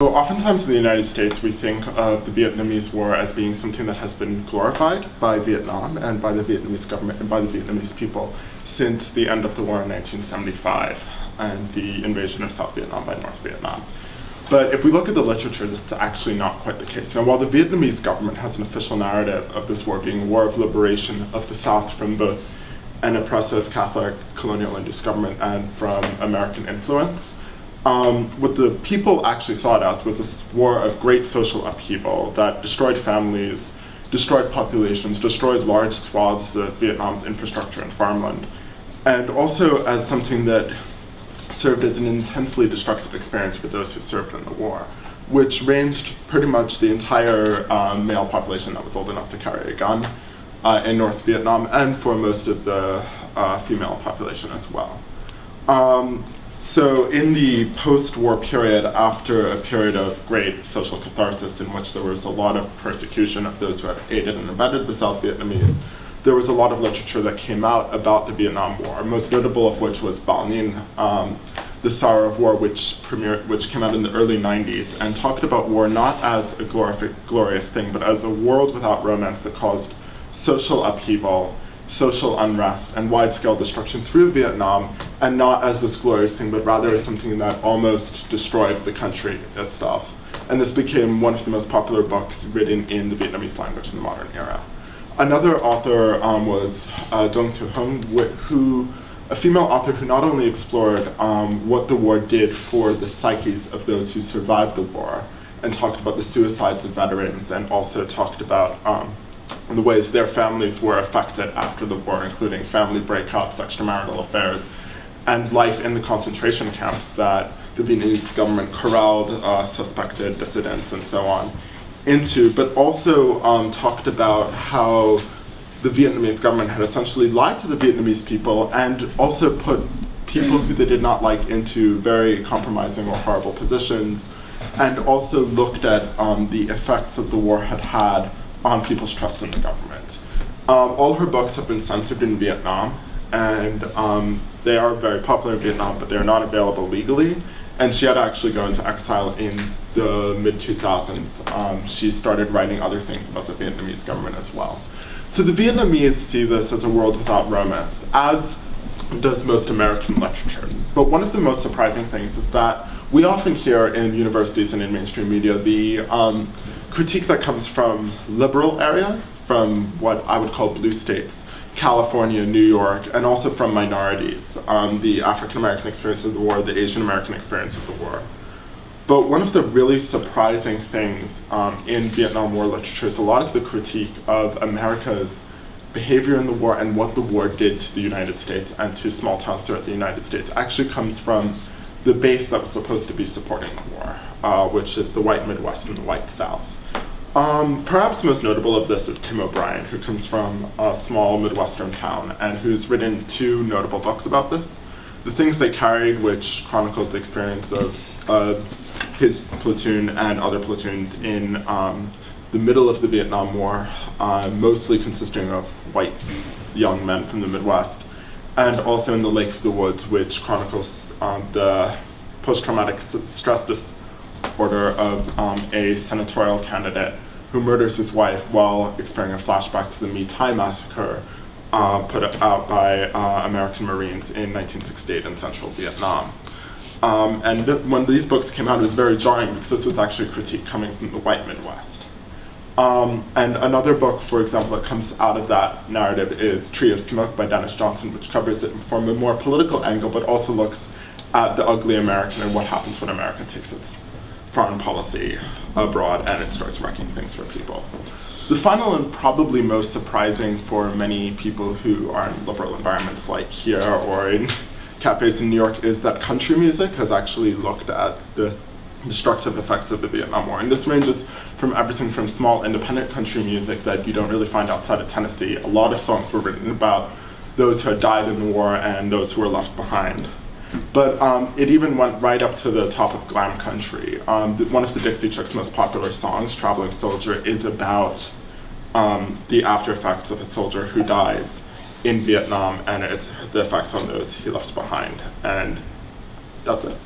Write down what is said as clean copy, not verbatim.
So oftentimes in the United States, we think of the Vietnamese War as being something that has been glorified by Vietnam and by the Vietnamese government and by the Vietnamese people since the end of the war in 1975 and the invasion of South Vietnam by North Vietnam. But if we look at the literature, this is actually not quite the case. Now, while the Vietnamese government has an official narrative of this war being a war of liberation of the South from both an oppressive Catholic colonial induced government and from American influence, what the people actually saw it as was this war of great social upheaval that destroyed families, destroyed populations, destroyed large swaths of Vietnam's infrastructure and farmland, and also as something that served as an intensely destructive experience for those who served in the war, which ranged pretty much the entire male population that was old enough to carry a gun in North Vietnam, and for most of the female population as well. So in the post-war period, after a period of great social catharsis in which there was a lot of persecution of those who had aided and abetted the South Vietnamese, there was a lot of literature that came out about the Vietnam War, most notable of which was Bao Ninh, The Sorrow of War, which came out in the early 90s, and talked about war not as a glorious thing, but as a world without romance that caused social upheaval, social unrest, and wide-scale destruction through Vietnam, and not as this glorious thing, but rather as something that almost destroyed the country itself. And this became one of the most popular books written in the Vietnamese language in the modern era. Another author was Dong Thu Hung, a female author who not only explored what the war did for the psyches of those who survived the war, and talked about the suicides of veterans, and also talked about the ways their families were affected after the war, including family breakups, extramarital affairs, and life in the concentration camps that the Vietnamese government corralled suspected dissidents and so on into, but also talked about how the Vietnamese government had essentially lied to the Vietnamese people and also put people who they did not like into very compromising or horrible positions, and also looked at the effects that the war had had on people's trust in the government. All her books have been censored in Vietnam, and they are very popular in Vietnam, but they're not available legally. And she had to actually go into exile in the mid-2000s. She started writing other things about the Vietnamese government as well. So the Vietnamese see this as a world without romance, as does most American literature. But one of the most surprising things is that we often hear in universities and in mainstream media the critique that comes from liberal areas, from what I would call blue states, California, New York, and also from minorities, the African American experience of the war, the Asian American experience of the war. But one of the really surprising things in Vietnam War literature is a lot of the critique of America's behavior in the war and what the war did to the United States and to small towns throughout the United States actually comes from the base that was supposed to be supporting the war, which is the white Midwest and the white South. Perhaps most notable of this is Tim O'Brien, who comes from a small Midwestern town and who's written two notable books about this. The Things They Carried, which chronicles the experience of his platoon and other platoons in the middle of the Vietnam War, mostly consisting of white young men from the Midwest, and also in The Lake of the Woods, which chronicles the post-traumatic stress disorder of a senatorial candidate who murders his wife while experiencing a flashback to the My Thai massacre put out by American Marines in 1968 in central Vietnam. And when these books came out, it was very jarring because this was actually a critique coming from the white Midwest. And another book, for example, that comes out of that narrative is Tree of Smoke by Dennis Johnson, which covers it from a more political angle, but also looks at the ugly American and what happens when America takes its foreign policy abroad and it starts wrecking things for people. The final and probably most surprising for many people who are in liberal environments like here or in cafes in New York is that country music has actually looked at the destructive effects of the Vietnam War. And this ranges from everything from small independent country music that you don't really find outside of Tennessee. A lot of songs were written about those who had died in the war and those who were left behind. But it even went right up to the top of glam country. One of the Dixie Chicks' most popular songs, Traveling Soldier, is about the after effects of a soldier who dies in Vietnam and the effects on those he left behind. And that's it.